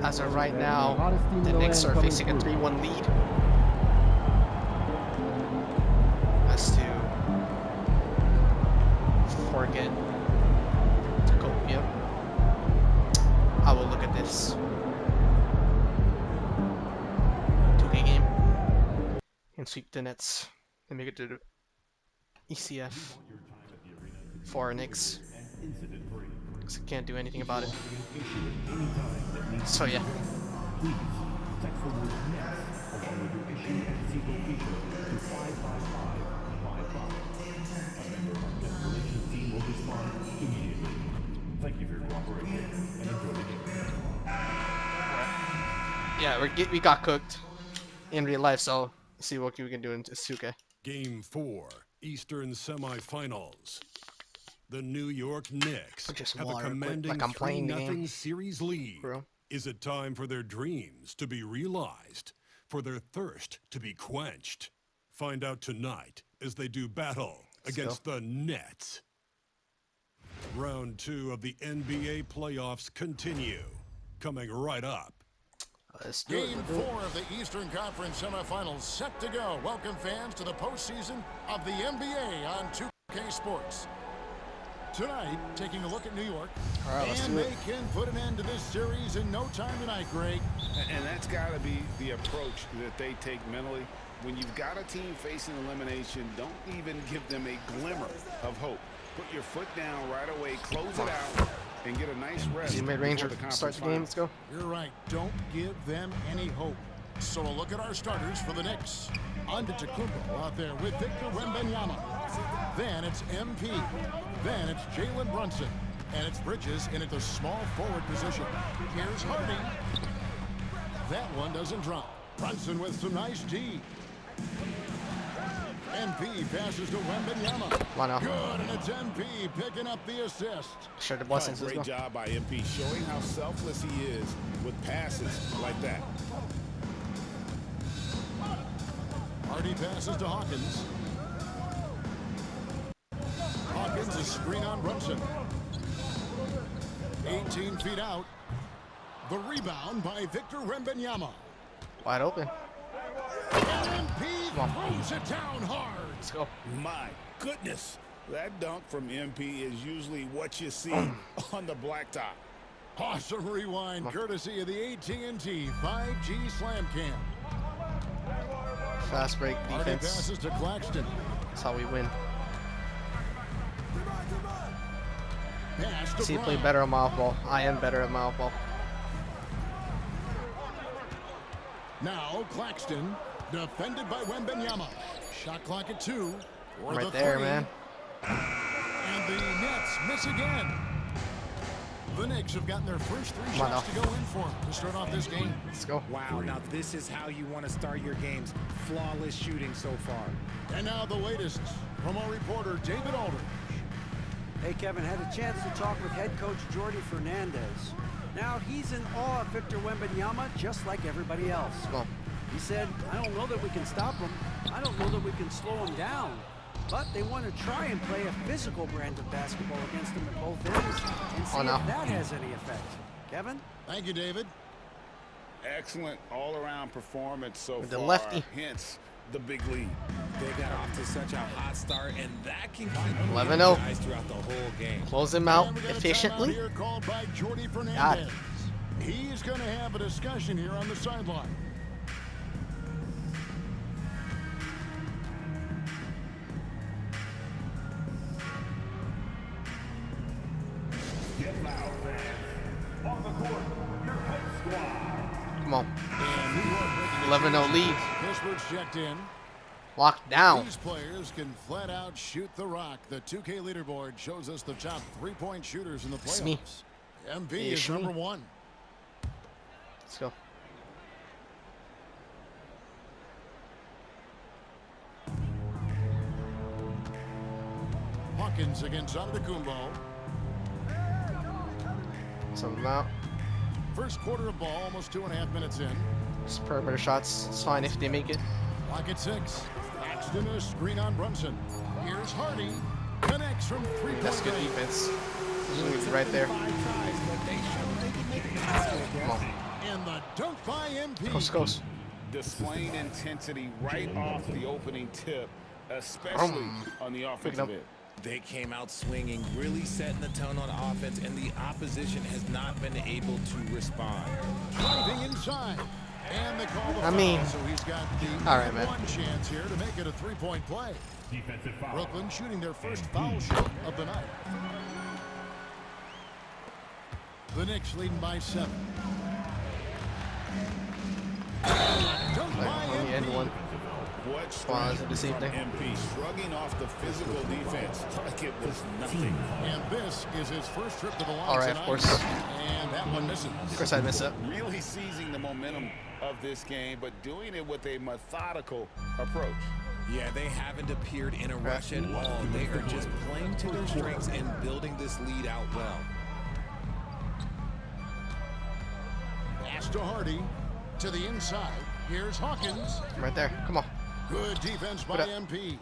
As of right now, the Knicks are facing a 3-1 lead. As to forget to go, yep. I will look at this 2K game and sweep the Nets and make it to the ECF for Knicks. Because I can't do anything about it. So yeah. Yeah, we got cooked in real life, so see what we can do in 2K. Game 4, Eastern Semifinals. The New York Knicks have a commanding 3-0 series lead. Bro. Is it time for their dreams to be realized, for their thirst to be quenched? Find out tonight as they do battle against the Nets. Round 2 of the NBA playoffs continue. Coming right up. Game 4 of the Eastern Conference semifinals set to go. Welcome fans to the postseason of the NBA on 2K Sports. Tonight, taking a look at New York, and they can put an end to this series in no time tonight, Greg. And that's got to be the approach that they take mentally. When you've got a team facing elimination, don't even give them a glimmer of hope. Put your foot down right away, close it out, and get a nice rest. Mid-ranger, start the game, let's go. You're right, don't give them any hope. So a look at our starters for the Knicks. Antetokounmpo out there with Victor Wembanyama. Then it's MP. Then it's Jalen Brunson. And it's Bridges in at the small forward position. Here's Hardy. That one doesn't drop. Brunson with some nice D. MP passes to Wembanyama. Good, and it's MP picking up the assist. Share the blessings. Great job by MP, showing how selfless he is with passes like that. Hardy passes to Hawkins. Hawkins, a screen on Brunson. 18 feet out. The rebound by Victor Wembanyama. Wide open. And MP throws it down hard. Let's go. My goodness. That dunk from MP is usually what you see on the blacktop. Awesome rewind, courtesy of the AT&T 5G Slam Cam. Fast break defense. Hardy passes to Claxton. That's how we win. Pass to See, Brown. play better on my ball. I am better at my ball. Now Claxton, defended by Wembanyama. Shot clock at 2. Right there, man. And the Nets miss again. The Knicks have gotten their first 3 shots to go in for to start off this game. Let's go. Wow, now this is how you want to start your games. Flawless shooting so far. And now the latest from our reporter, David Aldridge. Hey, Kevin, had a chance to talk with head coach Jordi Fernandez. Now he's in awe of Victor Wembanyama, just like everybody else. He said, I don't know that we can stop him. I don't know that we can slow him down. But they want to try and play a physical brand of basketball against him at both ends and see if that has any effect. Kevin? Thank you, David. Excellent all-around performance so With the far. lefty. Hence the big lead. They got off to such a hot start, and that can keep 11-0. guys throughout the whole game. Close him out efficiently. Here called by Jordi Fernandez. He's going to have a discussion here on the sideline. Get loud, fans. On the court, your head squad. Come on. And New York 11-0 lead. Pittsburgh's checked in. Locked down. These players can flat out shoot the rock. The 2K leaderboard shows us the top 3-point shooters in the playoffs. Me. MP is number 1. Let's go. Hawkins against Antetokounmpo. Some out. First quarter of ball, almost 2.5 minutes in. Just perimeter shots. It's fine if they make it. Clock at 6. Claxton, a screen on Brunson. Here's Hardy. Connects from 3-point That's good range. defense. Right there. And And the dunk by MP. Coast. Displaying intensity right off the opening tip, especially on the offensive end. They came out swinging, really setting the tone on offense, and the opposition has not been able to respond. Driving inside. And they call the I mean, foul, so he's got the all right, man. one chance here to make it a three-point play. Brooklyn shooting their first foul shot of the night. The Knicks leading by 7. Dunk by On the end MP. one. What Pause at the same thing. MP shrugging off the physical defense like it was nothing. And this is his first trip to the line All right, tonight. of course. And that one misses. Of course, I missed it. Really seizing the momentum of this game, but doing it with a methodical approach. Yeah, they haven't appeared in a rush at all. They are just playing to their strengths and building this lead out well. Pass to Hardy. To the inside. Here's Hawkins. Right there. Come on. Good defense by What up? MP.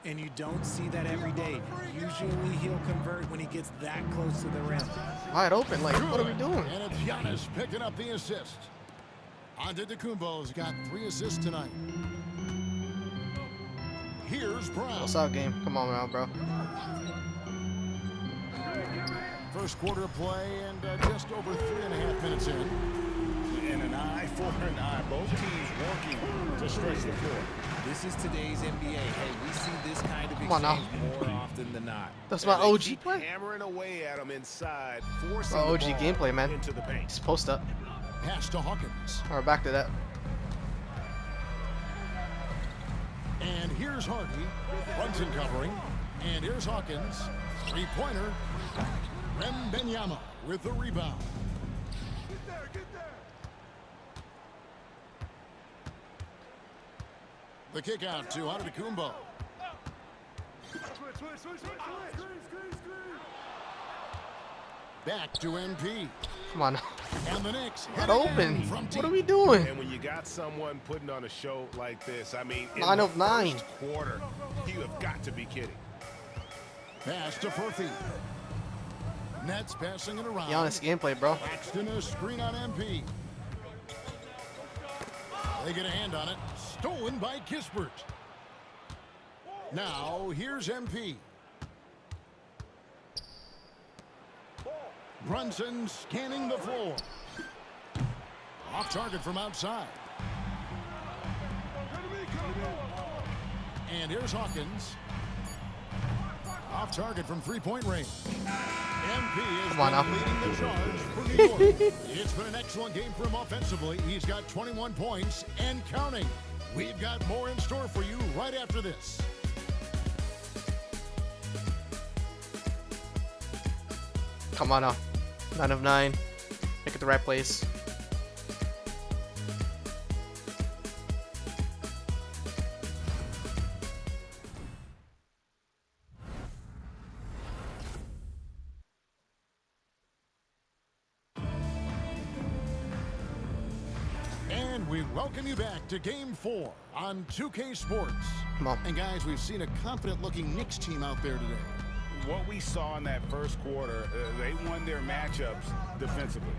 And you don't see that every day. Usually he'll convert when he gets that close to the rim. Wide open. Like, what are we doing? And it's Giannis picking up the assist. Antetokounmpo's got 3 assists tonight. Here's Brown. What's up, game? Come on now, bro. First quarter of play and just over 3.5 minutes in. And an eye for an eye. Both teams working to stretch the floor. This is today's NBA. Hey, we see this kind of Come on now. exchange more often than not. That's my And they OG keep play. hammering away at him inside, forcing Bro, the OG ball gameplay, man. into the paint. Just post up. Pass to Hawkins. All right, back to that. And here's Hardy. Brunson covering. And here's Hawkins. Three-pointer. Wembanyama with the rebound. The kick out to Antetokounmpo. Back to MP. Come on. And the Knicks Wide hit open. again from What are deep. we doing? And when you got someone putting on a show like this, I mean, in 9 the of 9. first quarter, you have got to be kidding. Pass to Furphy. Nets passing it around. Giannis gameplay, bro. Paxton a screen on MP. They get a hand on it. Stolen by Kispert. Now here's MP. Brunson scanning the floor. Off target from outside. And here's Hawkins. Off target from three-point range. MP is leading the charge for New York. It's been an excellent game for him offensively. He's got 21 points and counting. We've got more in store for you right after this. Come on now. 9 of 9. Make it the right place. And we welcome you back to Game 4 on 2K Sports. Come on. And guys, we've seen a confident-looking Knicks team out there today. What we saw in that first quarter, they won their matchups defensively.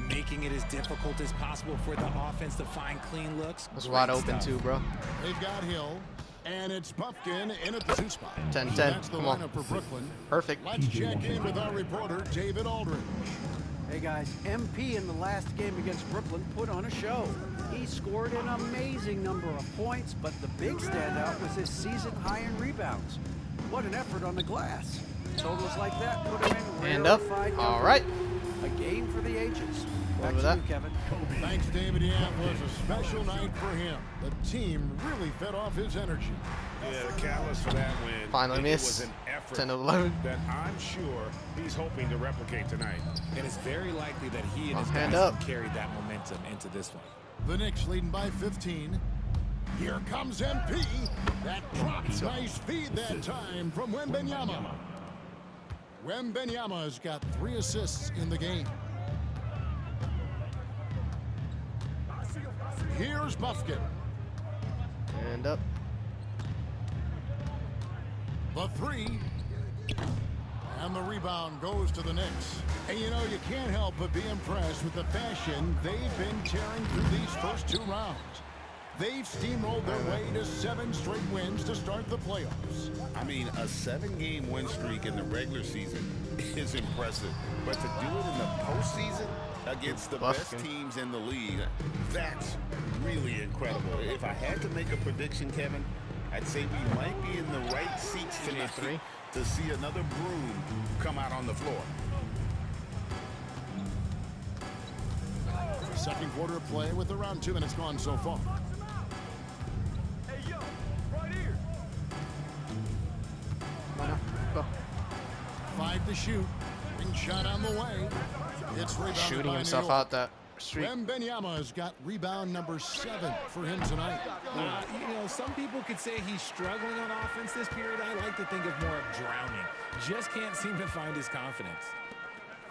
Making it as difficult as possible for the offense to find clean looks. It was wide Great open stuff. too, bro. They've got Hill, and it's Buffkin in at the 2 spot. 10-10. That's the Come on. lineup for Brooklyn. Perfect. Let's check in with our reporter, David Aldridge. Hey guys, MP in the last game against Brooklyn put on a show. He scored an amazing number of points, but the big standout was his season high in rebounds. What an effort on the glass. Totals like that put him in And up. rarefied All company. right. A game for the ages. Back with to that. you, Kevin. Thanks, David. Yeah, it was a special night for him. The team really fed off his energy. Yeah, the catalyst for that win. Finally it miss. was an effort 10 of 11. that I'm sure he's hoping to replicate tonight. And it's very likely that he and Oh, his hand guys up. have carried that momentum into this one. The Knicks leading by 15. Here comes MP. That drops. Nice feed that time from Wembanyama. Wembanyama's got 3 assists in the game. Here's Buffkin. And up. The 3. And the rebound goes to the Knicks. And you know, you can't help but be impressed with the fashion they've been tearing through these first 2 rounds. They've steamrolled their way to 7 straight wins to start the playoffs. I mean, a 7-game win streak in the regular season is impressive. But to do it in the postseason against the best teams in the league, that's really incredible. If I had to make a prediction, Kevin, I'd say we might be in the right seats tonight to see another broom come out on the floor. Second quarter of play with around 2 minutes gone so far. Hey, yo, right here. Go. 5 to shoot. Ring shot on the way. It's rebounded Shooting by himself New York. out that street. Wembanyama's got rebound number 7 for him tonight. You know, some people could say he's struggling on offense this period. I like to think of more of drowning. Just can't seem to find his confidence.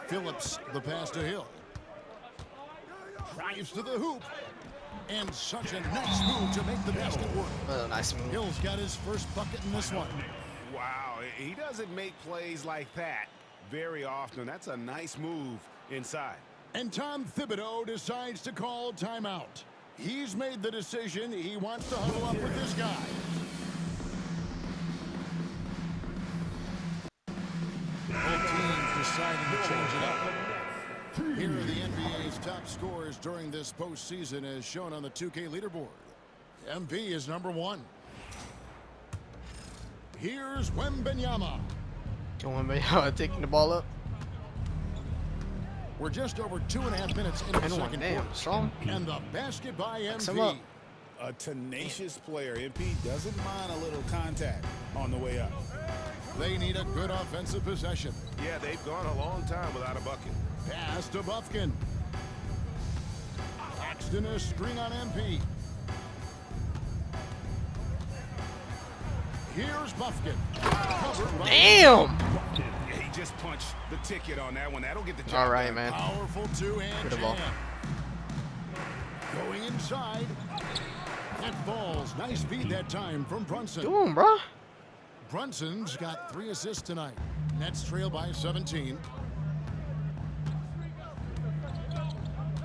Phillips, the pass to Hill. Drives to the hoop. And such a nice move to make the basket work. Nice move. Hill's got his first bucket in this one. Wow, he doesn't make plays like that very often. That's a nice move inside. And Tom Thibodeau decides to call timeout. He's made the decision. He wants to huddle up with this guy. Both teams deciding to change it up. Here are the NBA's top scorers during this postseason as shown on the 2K leaderboard. MP is number 1. Here's Wembanyama. Wembanyama taking the ball up. We're just over 2.5 minutes into the second quarter. Strong. And the basket by Him MP. up. A tenacious player. MP doesn't mind a little contact on the way up. They need a good offensive possession. Yeah, they've gone a long time without a bucket. Pass to Bufkin. Paxton a screen on MP. Here's Bufkin. Covered by Damn! Yeah, he just punched the ticket on that one. That'll get the job All right, done. man. powerful two-hand Good ball. jam. Going inside. That falls. Nice feed that time from Brunson. Do him, bro. Brunson's got 3 assists tonight. Nets trail by 17.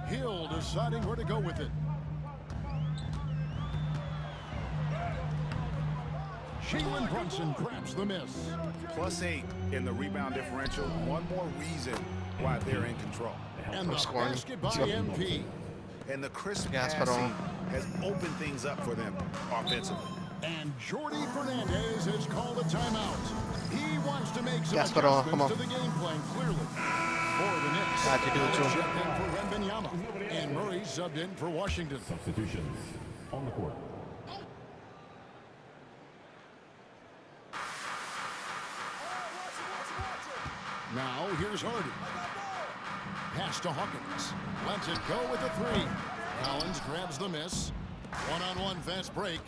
Hill deciding where to go with it. Jalen Brunson grabs the miss. +8 in the rebound differential. One more reason why they're in control. And the scoring. basket by MP. And the crisp Gas pedal. passing has opened things up for them offensively. And Jordi Fernandez has called a timeout. He wants to make some Gas pedal, come adjustments on. to the game plan clearly. For the Knicks, Got to do it too. checked in for Wembanyama. And Murray subbed in for Washington. Substitutions on the court. Now here's Hardy. Pass to Hawkins. Lets it go with a 3. Collins grabs the miss. One-on-one fast break.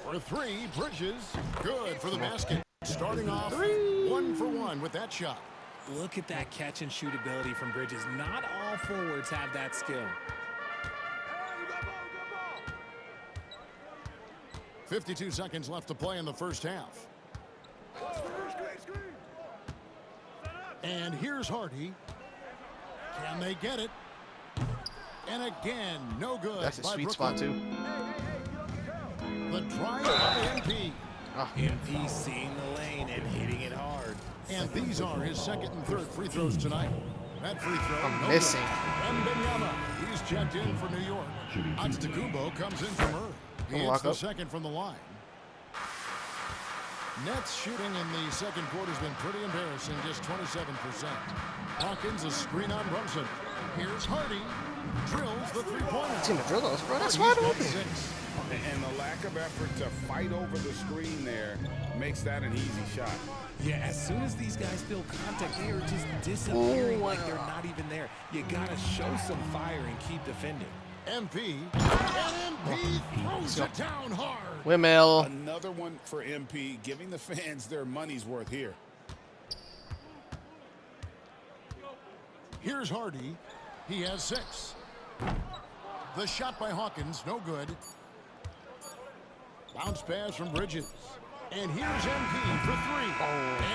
For 3, Bridges. Good for the basket. Starting off 1 for 1 with that shot. Look at that catch and shoot ability from Bridges. Not all forwards have that skill. 52 seconds left to play in the first half. And here's Hardy. Can they get it? And again, no good. That's a by sweet Brooklyn. spot, too. The drive by MP. MP seeing the lane and hitting it hard. And these are his second and third free throws tonight. That free throw, I'm no missing. good. And Wembanyama, he's checked in for New York. Antetokounmpo comes in for Murray. He hits lock the up. second from the line. Nets shooting in the second quarter has been pretty embarrassing, just 27%. Hawkins a screen on Brunson. Here's Hardy. Drills the three-pointer. Team to drill those, bro. That's Hardy's wide got open. 6. And the lack of effort to fight over the screen there makes that an easy shot. Yeah, as soon as these guys feel contact, they are just disappearing like they're not even there. You gotta show some fire and keep defending. MP. And MP throws it down hard. Windmill. Another one for MP, giving the fans their money's worth here. Here's Hardy. He has 6. The shot by Hawkins, no good. Bounce pass from Bridges. And here's MP for 3.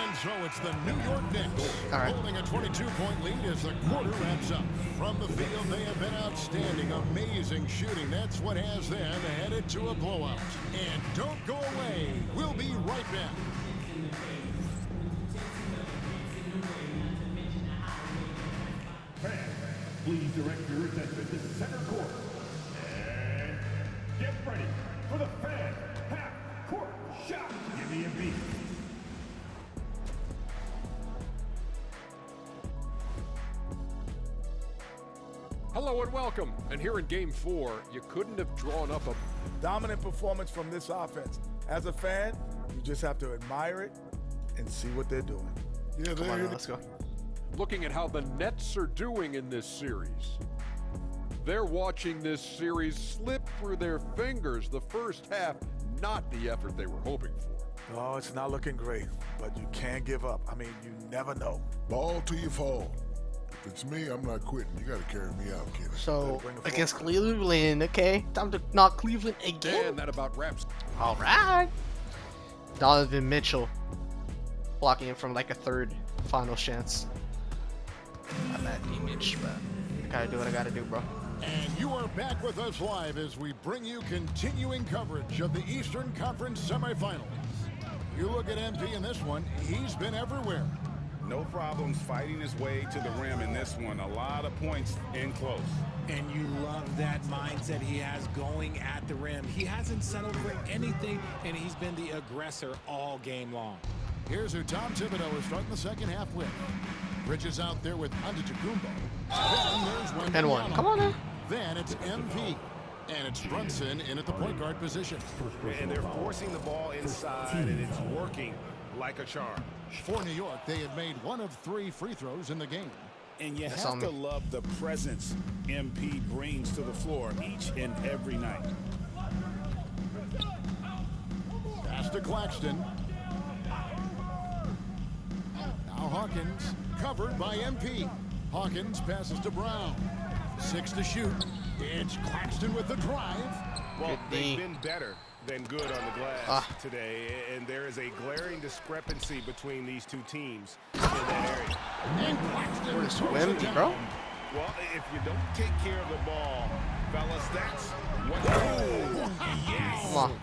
And so it's the New York Knicks holding a 22-point lead as the quarter wraps up. From the field, they have been outstanding, amazing shooting. That's what has them headed to a blowout. And don't go away. We'll be right back. Fans, please direct your attention to center court. And get ready for the fan half-court shot. Give me a beat. Hello and welcome. And here in Game 4, you couldn't have drawn up a dominant performance from this offense. As a fan, you just have to admire it and see what they're doing. Yeah, Come on, let's go. looking at how the Nets are doing in this series. They're watching this series slip through their fingers. The first half, not the effort they were hoping for. Oh, it's not looking great, but you can't give up. I mean, you never know. Ball till you fall. If it's me, I'm not quitting. You got to carry me out, kid. So, against Cleveland, okay? Time to knock Cleveland again. And that about wraps. All right. Donovan Mitchell blocking him from like a third final chance. Not bad image, but I gotta do what I gotta do, bro. And you are back with us live as we bring you continuing coverage of the Eastern Conference semifinals. You look at MP in this one, he's been everywhere. No problems fighting his way to the rim in this one. A lot of points in close. And you love that mindset he has going at the rim. He hasn't settled for anything, and he's been the aggressor all game long. Here's who Tom Thibodeau is starting the second half with. Bridges out there with Antetokounmpo. Then there's And one. Come on now. Then it's MP. And it's Brunson in at the point guard position. And they're forcing the ball inside, and it's working like a charm. For New York, they have made 1 of 3 free throws in the game. And you That's have on to me. love the presence MP brings to the floor each and every night. Pass to Claxton. Now Hawkins, covered by MP. Hawkins passes to Brown. 6 to shoot. It's Claxton with the drive. Well, Good they've D. been better than good on the glass today, and there is a glaring discrepancy between these two teams in that area. And Claxton Where's throws it Wemby, down. bro? Well, if you don't take care of the ball, fellas, that's what Yes! Come on.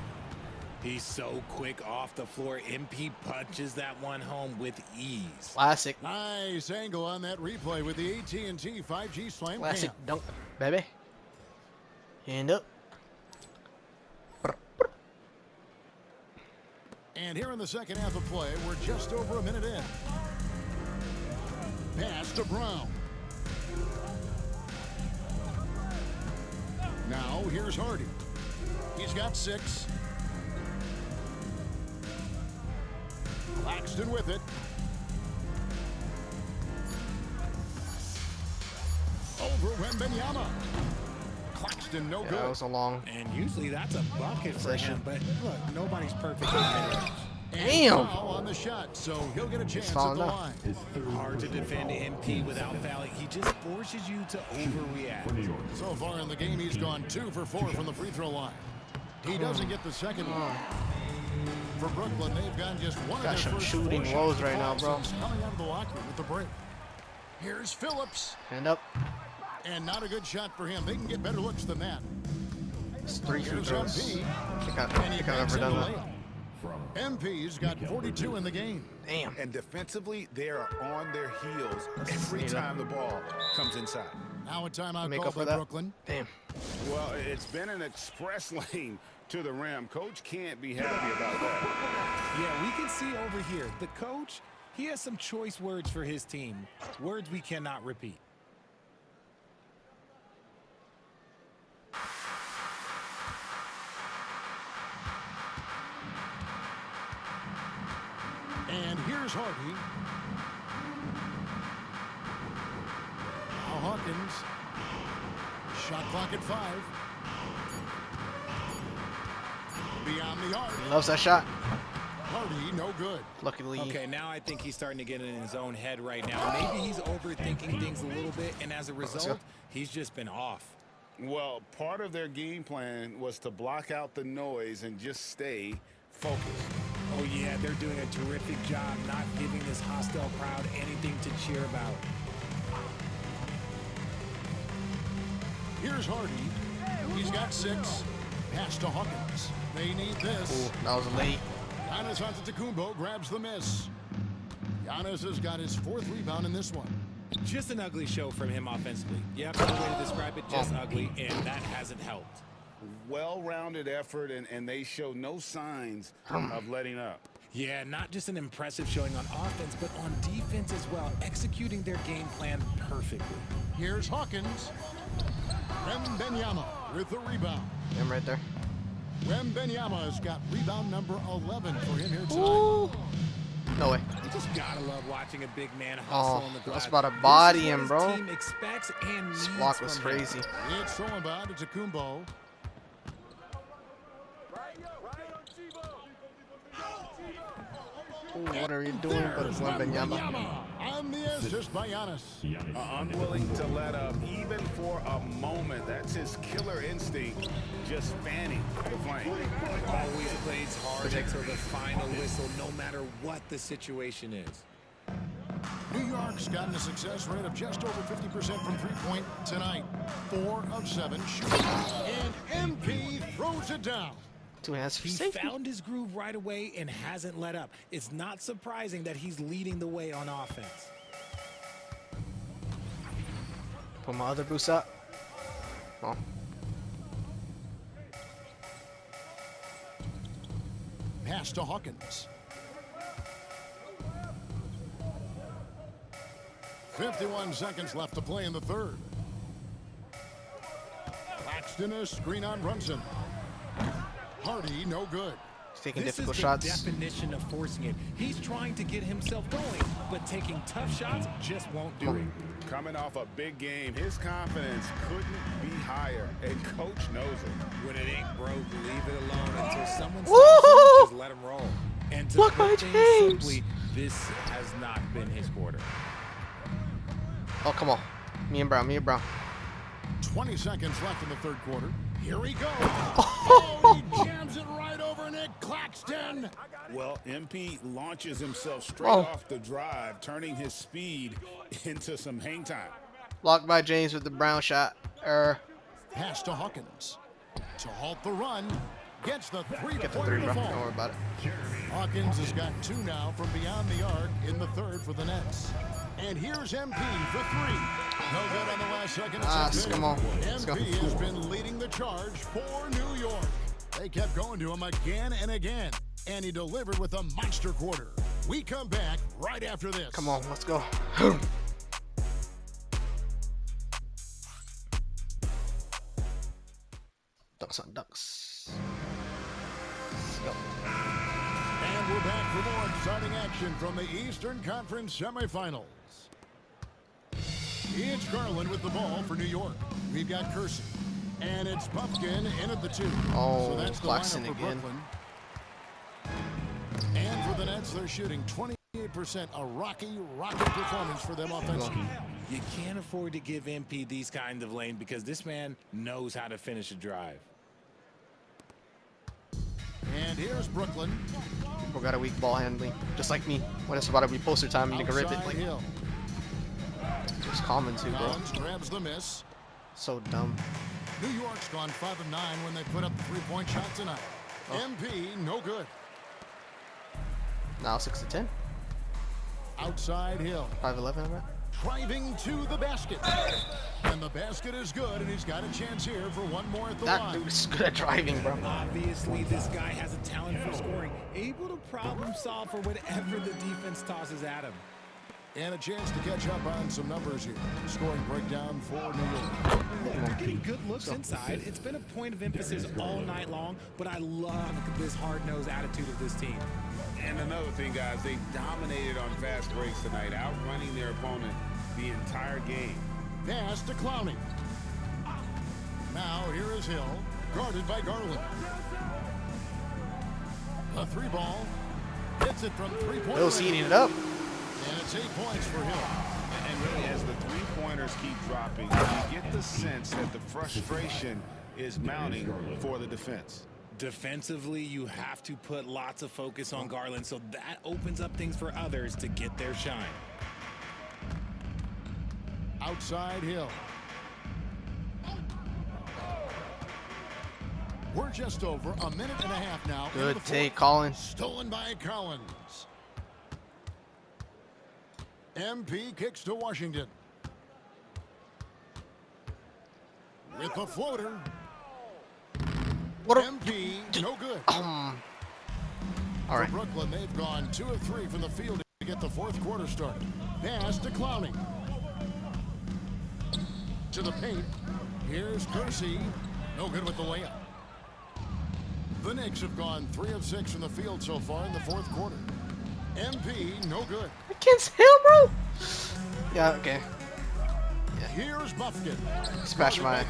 He's so quick off the floor. MP punches that one home with ease. Classic. Nice angle on that replay with the AT&T 5G slam Classic cam. dunk, baby. Hand up. And here in the second half of play, we're just over a minute in. Pass to Brown. Now here's Hardy. He's got 6. Claxton with it. Over Wembenyama. Claxton no Yeah, good. that was a long. And usually that's a bucket for Possession. him, but look, nobody's perfect in mid-range. And Damn. foul on the shot, so he'll get a chance at the fouling up. line. Hard to defend MP without fouling. He just forces you to overreact. So far in the game, he's gone 2 for 4 from the free throw line. He doesn't get the second one. For Brooklyn, they've gone just 1 of Got their some first shooting 4 woes shots right now, bro. since coming out of the locker room with the break. Here's Phillips, Hand up. and not a good shot for him. They can get better looks than that. It's 3 free Here's throws. MP, I think I've and he ever banks in done the that. layup. MP's got 42 in the game. Damn. And defensively, they are on their heels every neat. time the ball comes inside. Now a timeout Make call up for by that. Brooklyn. Damn. Well, it's been an express lane to the rim. Coach can't be happy about that. Yeah, we can see over here, the coach, he has some choice words for his team. Words we cannot repeat. And here's Hardy. Now Hawkins. Shot clock at 5. Beyond the arc. He loves that shot. Hardy, no good. Luckily. Okay, now I think he's starting to get in his own head right now. Maybe he's overthinking things a little bit, and as a result, he's just been off. Well, part of their game plan was to block out the noise and just stay focused. Oh, yeah, they're doing a terrific job not giving this hostile crowd anything to cheer about. Here's Hardy. He's got 6. Pass to Hawkins. They need this. Ooh, that was late. Giannis Antetokounmpo grabs the miss. Giannis has got his 4th rebound in this one. Just an ugly show from him offensively. Yep, no way to describe it, just ugly, and that hasn't helped. Well-rounded effort, and they show no signs of letting up. Yeah, not just an impressive showing on offense, but on defense as well, executing their game plan perfectly. Here's Hawkins. Wembanyama with the rebound. Him right there. Wembanyama has got rebound number 11 for him here tonight. Ooh. No way. You just gotta love watching a big man hustle on the glass. I was about to body him, This is bro. what his team expects and This needs block was from him. crazy. It's thrown by Antetokounmpo. Ooh, what are you doing? But it's Wembanyama. On the assist by Giannis. Unwilling to let up even for a moment. That's his killer instinct, just fanning the flame. Always plays hard until the final whistle, no matter what the situation is. New York's gotten a success rate of just over 50% from three-point tonight. 4 of 7 shooting. And MP throws it down. 2 hands for He safety. found his groove right away and hasn't let up. It's not surprising that he's leading the way on offense. Put my other boost up. Oh. Pass to Hawkins. 51 seconds left to play in the third. Claxton a screen on Brunson. Hardy, no good. He's taking This difficult is shots. the definition of forcing it. He's trying to get himself going, but taking tough shots just won't do it. Coming off a big game, his confidence couldn't be higher, and coach knows it. When it ain't broke, leave it alone until someone Woo! stops him, just let him roll. And to Block by put things James. simply, this has not been his quarter. Oh, come on. Me and Brown. 20 seconds left in the third quarter. Here he goes. Oh, he jams it right over Nick Claxton. Well, MP launches himself straight Oh. off the drive, turning his speed into some hang time. Blocked by James with the Brown shot. Pass to Hawkins. To halt the run. Gets the Get the 3, three-pointer bro. to Don't fall. worry about it. Hawkins has got 2 now from beyond the arc in the third for the Nets. And here's MP for 3. No good on the last second. Come on. Let's go. MP has been leading the charge for New York. They kept going to him again and again. And he delivered with a monster quarter. We come back right after this. Come on, let's go. Ducks on ducks. Let's go. And we're back for more exciting action from the Eastern Conference semifinals. It's Garland with the ball for New York. We've got Kersey. And it's Pumpkin in at the 2. Oh, so that's the Claxton lineup for again. Brooklyn. And for the Nets, they're shooting 28%. A rocket performance for them offensively. You can't afford to give MP these kinds of lane because this man knows how to finish a drive. And here's Brooklyn. People got a weak ball handling, just like me. When it's about to be poster time, nigga rip it. Outside Like, Hill. just common too, bro. Collins grabs the miss. So dumb. New York's gone 5 of 9 when they put up the 3-point shot tonight. MP, no good. Now 6 to 10. Outside Hill. 5-11, I'm at. Driving to the basket. And the basket is good, and he's got a chance here for one more at the That line. dude's good at driving, bro. Obviously, this guy has a talent for scoring, able to problem solve for whatever the defense tosses at him. And a chance to catch up on some numbers here. Scoring breakdown for New York. They're getting good looks inside. It's been a point of emphasis all night long, but I love this hard-nosed attitude of this team. And another thing, guys, they dominated on fast breaks tonight, outrunning their opponent the entire game. Pass to Clowney. Now here is Hill, guarded by Garland. A 3 ball. Hits it from 3-point Hill's range. heating it up. And it's 8 points for Hill. And really, as the three-pointers keep dropping, you get the sense that the frustration is mounting for the defense. Defensively, you have to put lots of focus on Garland, so that opens up things for others to get their shine. Outside Hill. We're just over a minute and a half now. Good take, Colin. Stolen by Collins. MP kicks to Washington. With the floater. What a... MP, no good. All right. For Brooklyn, they've gone 2 of 3 from the field to get the fourth quarter started. Pass to Clowney. To the paint. Here's Kersey. No good with the layup. The Knicks have gone 3 of 6 from the field so far in the fourth quarter. MP, no good. Against him, bro. Yeah, okay. Here's Buffkin. Smash my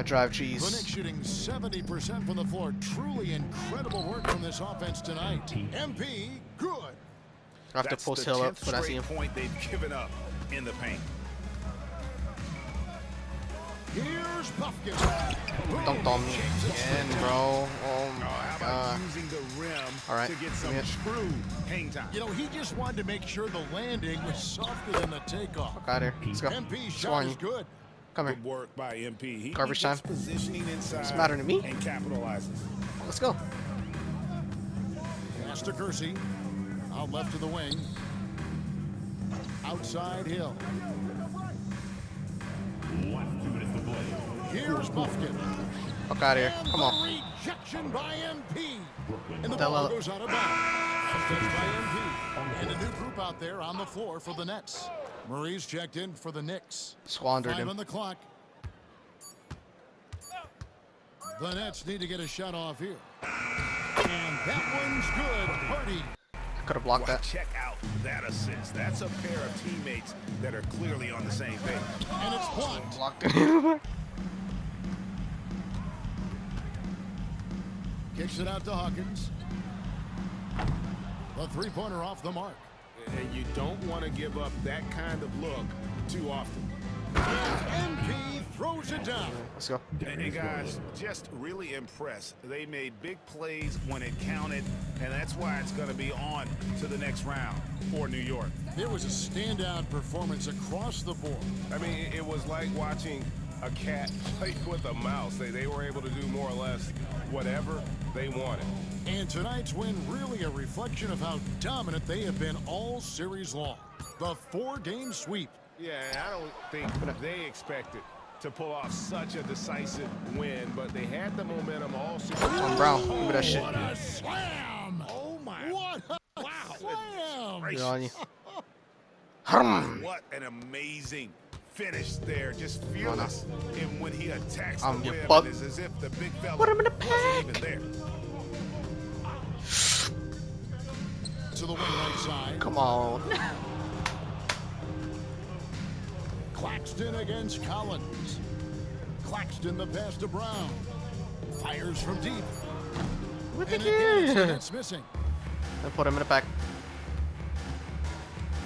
drive The cheese. Knicks shooting 70% from the floor. Truly incredible work from this offense tonight. MP, good. I have to post Hill up when I see him. Point they've given up in the paint. Here's Buffkin. Dunked on me again, bro. Oh my god. Using the rim All right. to get some true hang time. You know, he just wanted to make sure the landing was softer than the takeoff. Fuck out of here. Let's go. MP Let's go shot on is you. good. Come here. Good work by MP. He Garbage gets time. positioning inside. What's the matter to me? And capitalizes. Let's go. Pass to Kersey. Out left to the wing. Outside Hill. Last 2 minutes to play. Here's Buffkin. Fuck out of here. And Come the on. rejection by MP. And the That ball low. goes out of bounds. Touched by MP. And a new group out there on the floor for the Nets. Murray's checked in for the Knicks. Squandered 5 him. on the clock. The Nets need to get a shot off here. And that one's good. Hardy. Could have blocked that. Check out that assist. That's a pair of teammates that are clearly on the same page. And it's blocked. Blocked it. Kicks it out to Hawkins. The three-pointer off the mark. And you don't want to give up that kind of look too often. And MP throws it down. Let's go. Hey guys, just really impressed. They made big plays when it counted, and that's why it's going to be on to the next round for New York. There was a standout performance across the board. I mean, it was like watching a cat play with a mouse. They were able to do more or less whatever they wanted. And tonight's win really a reflection of how dominant they have been all series long. The 4-game sweep. Yeah, I don't think they expected to pull off such a decisive win, but they had the momentum all season. Tom Brown. Give me that shit. What a slam! Oh my! What a slam! Good on you. What an amazing finish there, just fearless. Oh, And when he attacks I'm the your rim, butt. it is as if the big fella Put him in the wasn't even there. To the wing right side. Come on. Claxton against Collins. Claxton the pass to Brown. Fires from deep. What And the again, hell? it's missing. And put him in the pack.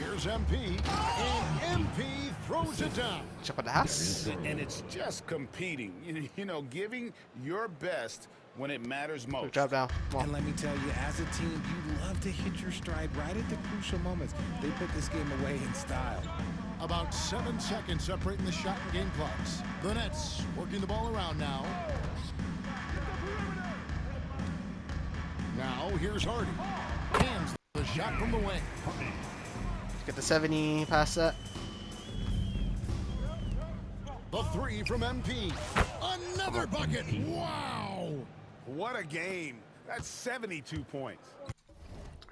Here's MP. And MP throws it down. Jump at the house. And it's just competing, you know, giving your best when it matters Good most. job down. Come And on. let me tell you, as a team, you love to hit your stride right at the crucial moments. They put this game away in style. About 7 seconds separating the shot and game clocks. The Nets working the ball around now. Now here's Hardy. Hands the shot from the wing. Get the 70 past that. The three from MP. Another bucket. Wow. What a game. That's 72 points.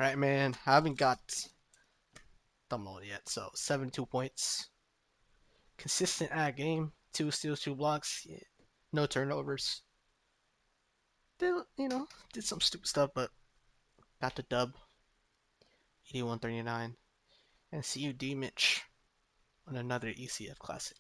Alright, man. I haven't got thumbnail yet, so 72 points. Consistent at game. 2 steals, 2 blocks. Yeah. No turnovers. Did, did some stupid stuff, but got the dub. 81-39. And see you, D Mitch, on another ECF Classic.